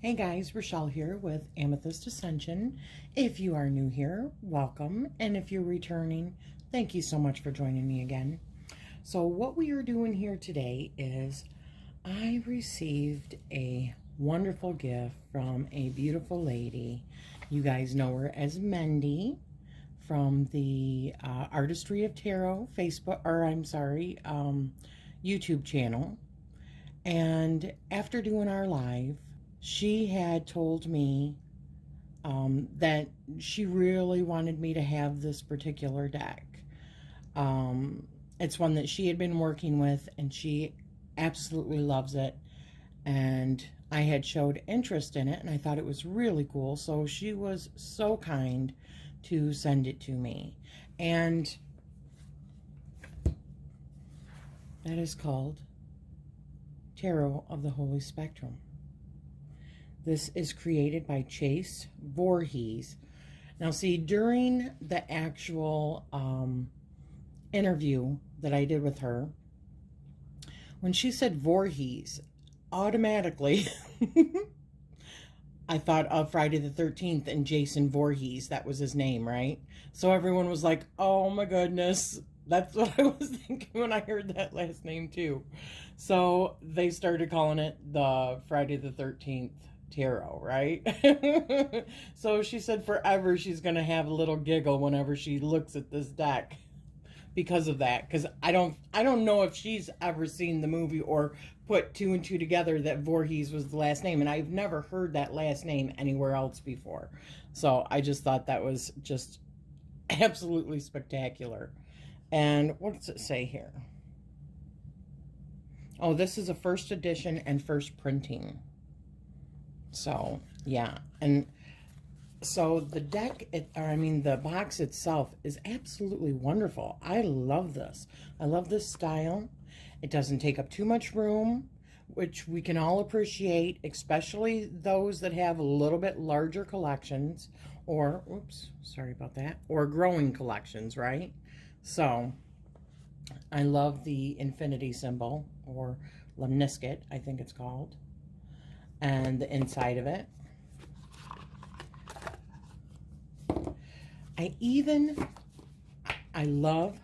Hey guys, Rachele here with Amethyst Ascension. If you are new here, welcome. And if you're returning, thank you so much for joining me again. So what we are doing here today is I received a wonderful gift from a beautiful lady. You guys know her as Mendy from the Artistry of Tarot YouTube channel. And after doing our live, she had told me that she really wanted me to have this particular deck. It's one that she had been working with, and she absolutely loves it. And I had showed interest in it, and I thought it was really cool. So she was so kind to send it to me. And that is called Tarot of the Holy Spectrum. This is created by Chase Voorhees. Now, see, during the actual interview that I did with her, when she said Voorhees, automatically I thought of Friday the 13th and Jason Voorhees. That was his name, right? So everyone was like, oh my goodness. That's what I was thinking when I heard that last name too. So they started calling it the Friday the 13th Tarot, right? So she said forever she's going to have a little giggle whenever she looks at this deck because of that. Because I don't know if she's ever seen the movie or put two and two together that Voorhees was the last name. And I've never heard that last name anywhere else before. So I just thought that was just absolutely spectacular. And what does it say here? Oh, this is a first edition and first printing. So, yeah. And so the deck, the box itself is absolutely wonderful. I love this. I love this style. It doesn't take up too much room, which we can all appreciate, especially those that have a little bit larger collections or, oops, sorry about that, or growing collections, right? So, I love the infinity symbol, or lemniscate, I think it's called, and the inside of it. I love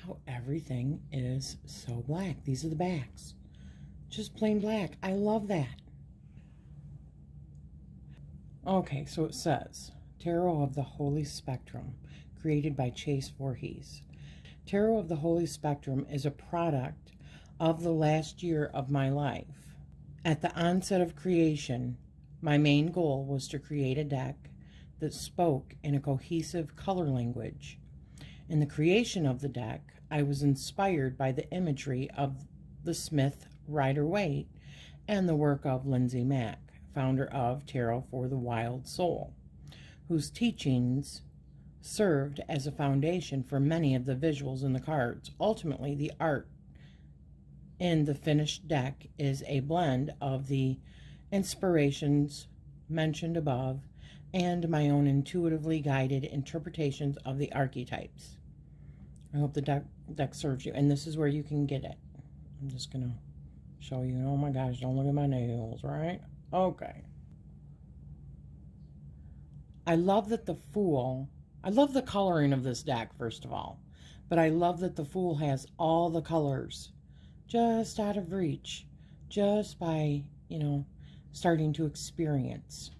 how everything is so black. These are the backs. Just plain black. I love that. Okay, so it says, Tarot of the Holy Spectrum, created by Chase Voorhees. Tarot of the Holy Spectrum is a product of the last year of my life. At the onset of creation, my main goal was to create a deck that spoke in a cohesive color language. In the creation of the deck, I was inspired by the imagery of the Smith Rider-Waite and the work of Lindsay Mack, founder of Tarot for the Wild Soul, whose teachings served as a foundation for many of the visuals in the cards. Ultimately, the art in the finished deck is a blend of the inspirations mentioned above and my own intuitively guided interpretations of the archetypes. I hope the deck serves you. And this is where you can get it. I'm just going to show you. Oh my gosh, don't look at my nails, right? Okay. I love that I love the coloring of this deck, first of all. But I love that the Fool has all the colors just out of reach. Just by, starting to experience.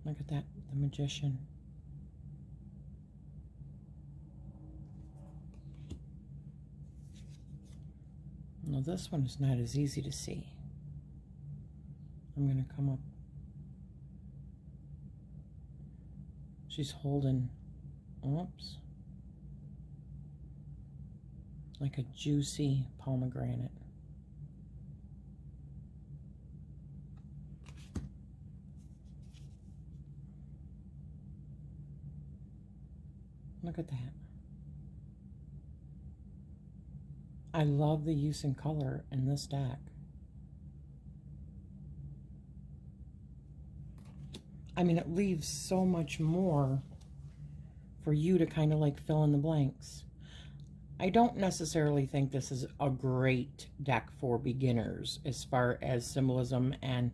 Look at that, the Magician. Now this one is not as easy to see. I'm going to come up. She's holding, oops, like a juicy pomegranate. Look at that. I love the use in color in this deck. I mean, it leaves so much more for you to kind of like fill in the blanks. I don't necessarily think this is a great deck for beginners as far as symbolism and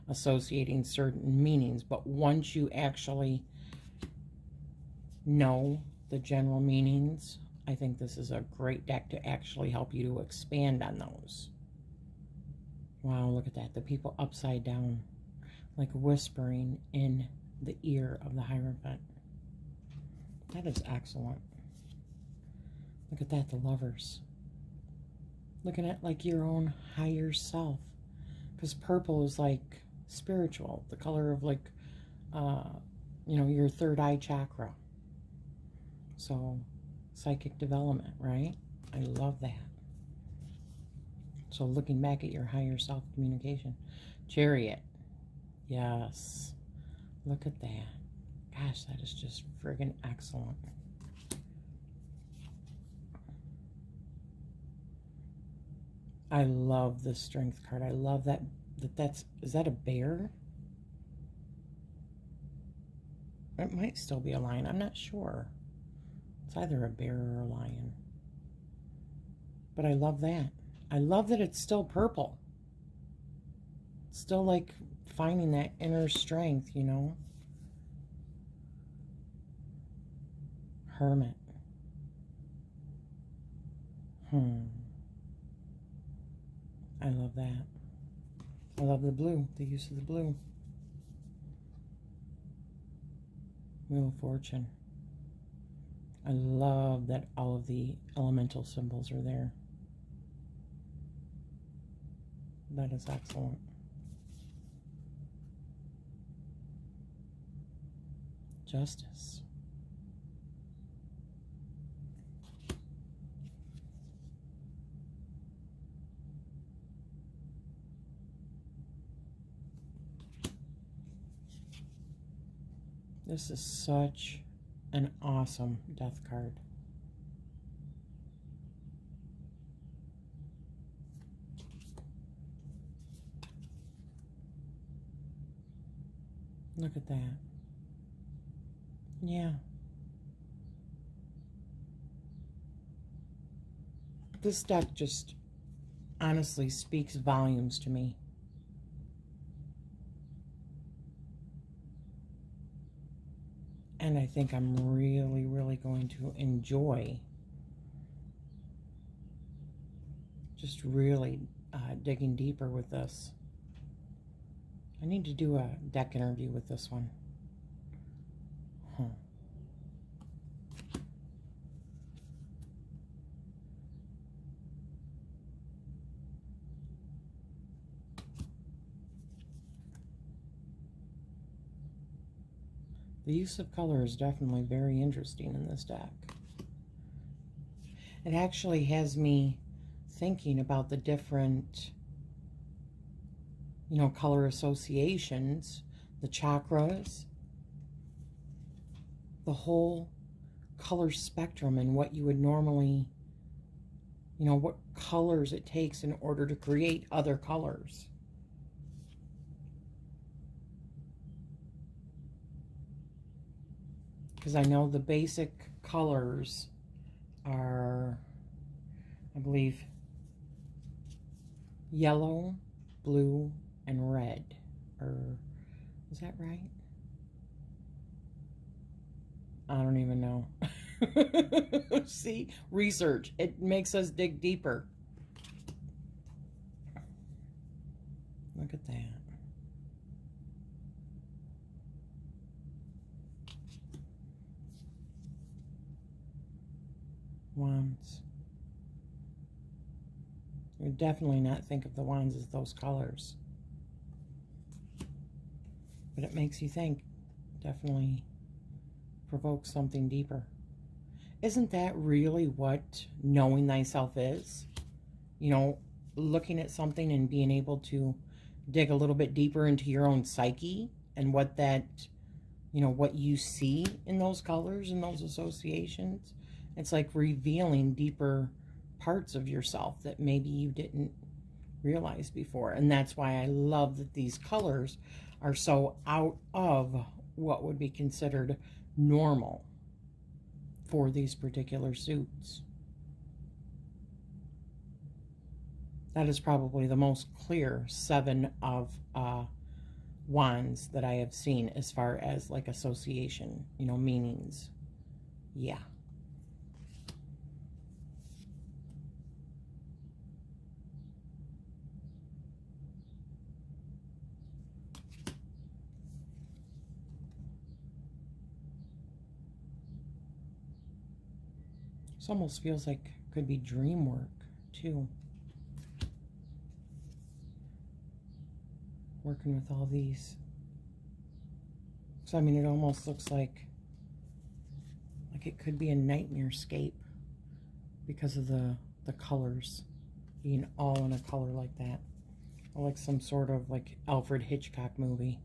associating certain meanings, but once you actually know the general meanings, I think this is a great deck to actually help you to expand on those. Wow, look at that. The people upside down, like whispering in the ear of the Hierophant. That is excellent. Look at that, the Lovers. Looking at like your own higher self. Because purple is like spiritual, the color of like, you know, your third eye chakra. So, psychic development, right? I love that. So, looking back at your higher self communication. Chariot. Yes. Look at that. Gosh, that is just friggin' excellent. I love the Strength card. I love that. Is that a bear? It might still be a lion. I'm not sure. It's either a bear or a lion. But I love that. I love that it's still purple. It's still like finding that inner strength, you know? Hermit. I love that. I love the blue, the use of the blue. Wheel of Fortune. I love that all of the elemental symbols are there. That is excellent. Justice. This is such an awesome death card. Look at that. Yeah. This deck just honestly speaks volumes to me. And I think I'm really, really going to enjoy just really digging deeper with this. I need to do a deck interview with this one. The use of color is definitely very interesting in this deck. It actually has me thinking about the different, you know, color associations, the chakras, the whole color spectrum, and what you would normally, you know, what colors it takes in order to create other colors. Because I know the basic colors are, I believe, yellow, blue, and red. Or, is that right? I don't even know. See? Research. It makes us dig deeper. Look at that. Wands. You would definitely not think of the wands as those colors. But it makes you think. Definitely provokes something deeper. Isn't that really what knowing thyself is? You know, looking at something and being able to dig a little bit deeper into your own psyche and what that, you know, what you see in those colors and those associations. It's like revealing deeper parts of yourself that maybe you didn't realize before. And that's why I love that these colors are so out of what would be considered normal for these particular suits. That is probably the most clear Seven of Wands that I have seen as far as like association, meanings. Yeah. This almost feels like could be dream work too. Working with all these. So I mean, it almost looks like it could be a nightmare scape because of the colors being all in a color like that. Or like some sort of like Alfred Hitchcock movie.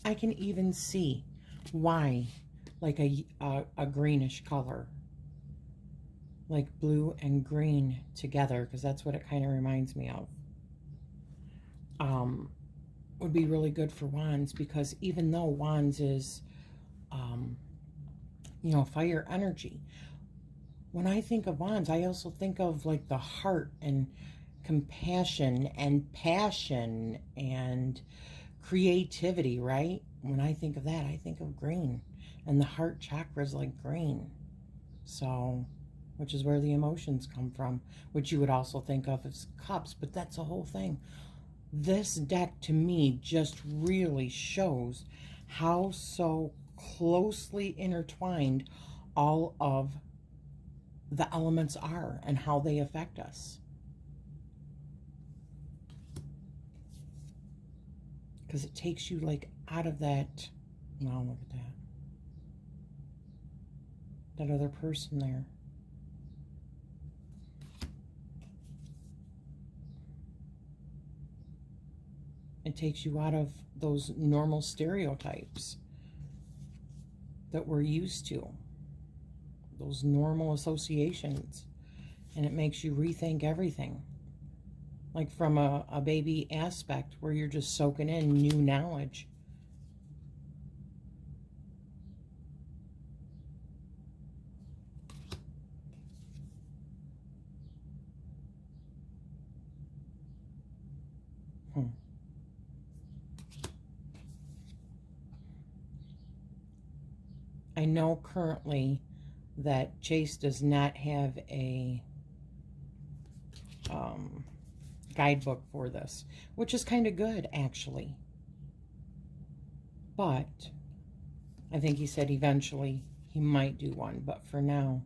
I can even see why, like a greenish color, like blue and green together, because that's what it kind of reminds me of. Would be really good for wands, because even though wands is, fire energy, when I think of wands, I also think of like the heart and compassion and passion and creativity, right? When I think of that, I think of green, and the heart chakra is like green. So, which is where the emotions come from, which you would also think of as cups, but that's a whole thing. This deck to me just really shows how so closely intertwined all of the elements are and how they affect us. Because it takes you like out of that. Wow, look at that other person there. It takes you out of those normal stereotypes that we're used to, those normal associations, and it makes you rethink everything. Like from a baby aspect where you're just soaking in new knowledge. I know currently that Chase does not have a guidebook for this, which is kind of good, actually. But I think he said eventually he might do one, but for now,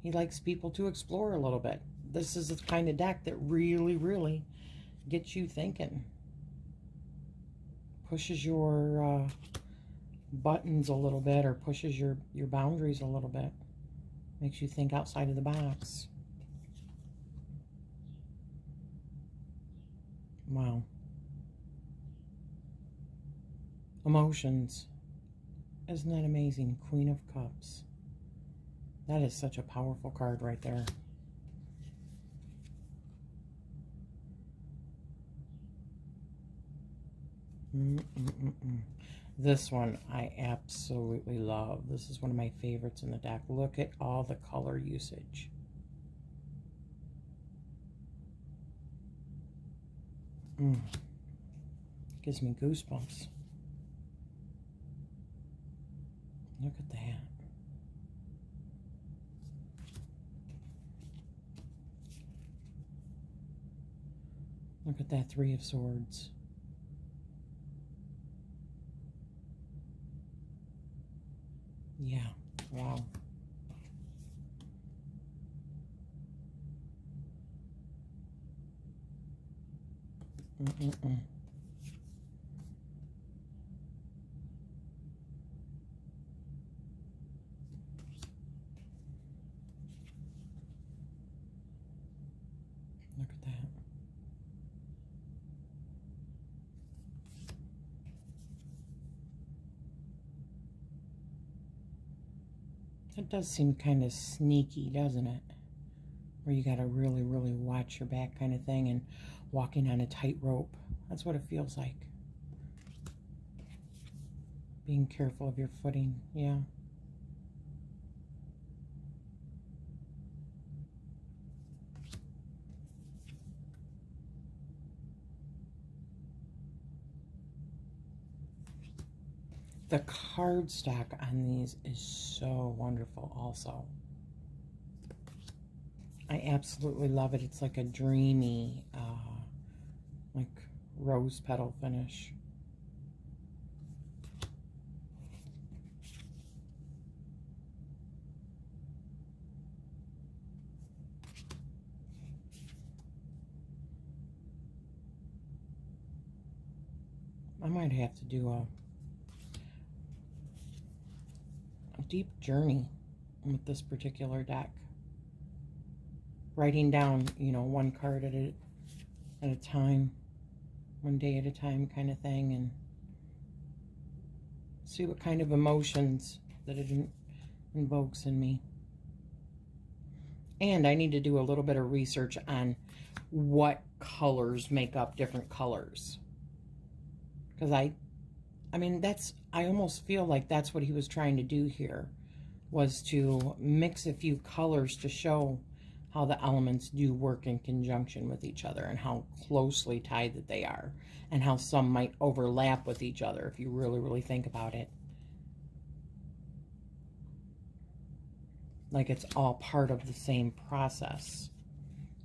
he likes people to explore a little bit. This is the kind of deck that really, really gets you thinking. Pushes your buttons a little bit, or pushes your boundaries a little bit. Makes you think outside of the box. Wow. Emotions. Isn't that amazing? Queen of Cups. That is such a powerful card right there. This one I absolutely love. This is one of my favorites in the deck. Look at all the color usage. Gives me goosebumps. Look at that. Look at that Three of Swords. Yeah, wow. Look at that. It does seem kind of sneaky, doesn't it? Where you got to really, really watch your back kind of thing, and walking on a tightrope. That's what it feels like. Being careful of your footing, yeah. The cardstock on these is so wonderful also. I absolutely love it. It's like a dreamy, like rose petal finish. I might have to do a deep journey with this particular deck. Writing down, you know, one card at a time, one day at a time kind of thing, and see what kind of emotions that it invokes in me. And I need to do a little bit of research on what colors make up different colors. Because I mean, I almost feel like that's what he was trying to do here, was to mix a few colors to show how the elements do work in conjunction with each other, and how closely tied that they are, and how some might overlap with each other if you really, really think about it. Like it's all part of the same process.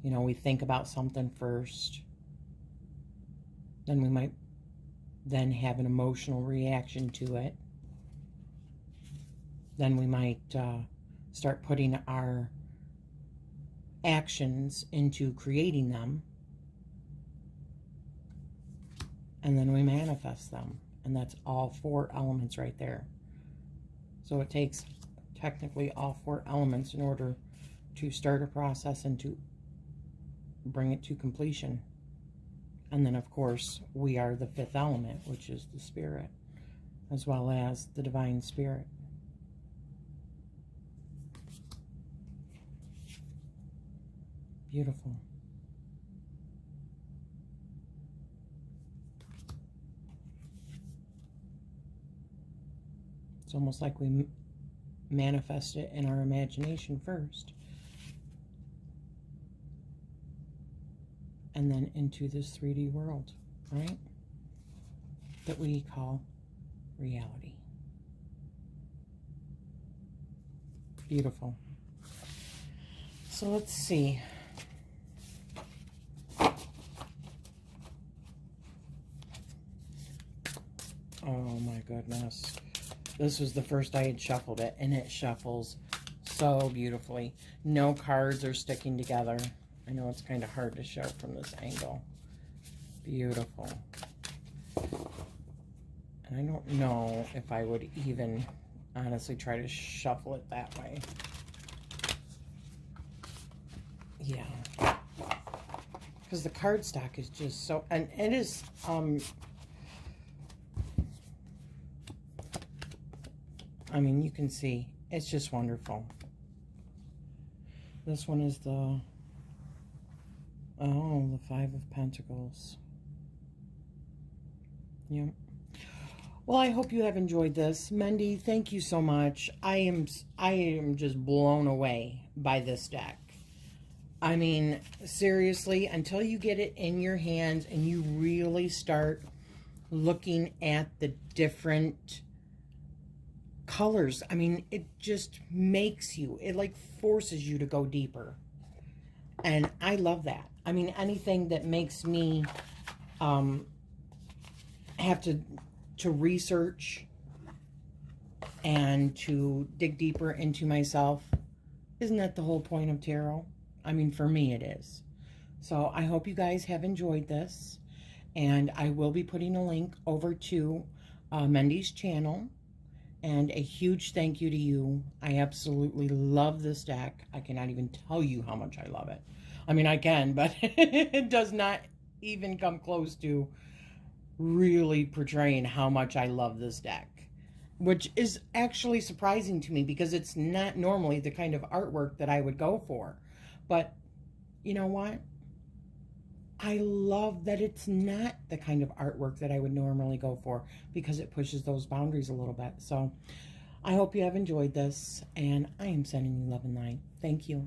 You know, we think about something first, then we might then have an emotional reaction to it. Then we might start putting our actions into creating them, and then we manifest them, and that's all 4 elements right there. So it takes technically all 4 elements in order to start a process and to bring it to completion. And then of course we are the 5th element, which is the spirit, as well as the divine spirit. Beautiful. It's almost like we manifest it in our imagination first, and then into this 3D world, right? That we call reality. Beautiful. So let's see. Oh my goodness. This was the first I had shuffled it, and it shuffles so beautifully. No cards are sticking together. I know it's kind of hard to show from this angle. Beautiful. And I don't know if I would even honestly try to shuffle it that way. Yeah. Because the cardstock is just so, and it is, I mean, you can see, it's just wonderful. This one is the, oh, the 5 of Pentacles. Yep. Well, I hope you have enjoyed this. Mendy, thank you so much. I am just blown away by this deck. I mean, seriously, until you get it in your hands and you really start looking at the different colors, I mean, it just makes you, it like forces you to go deeper. And I love that. I mean, anything that makes me have to research and to dig deeper into myself, isn't that the whole point of tarot? I mean, for me it is. So I hope you guys have enjoyed this, and I will be putting a link over to Mendy's channel, and a huge thank you to you. I absolutely love this deck. I cannot even tell you how much I love it. I mean, I can, but it does not even come close to really portraying how much I love this deck. which is actually surprising to me because it's not normally the kind of artwork that I would go for. But you know what? I love that it's not the kind of artwork that I would normally go for because it pushes those boundaries a little bit. So I hope you have enjoyed this, and I am sending you love and light. Thank you.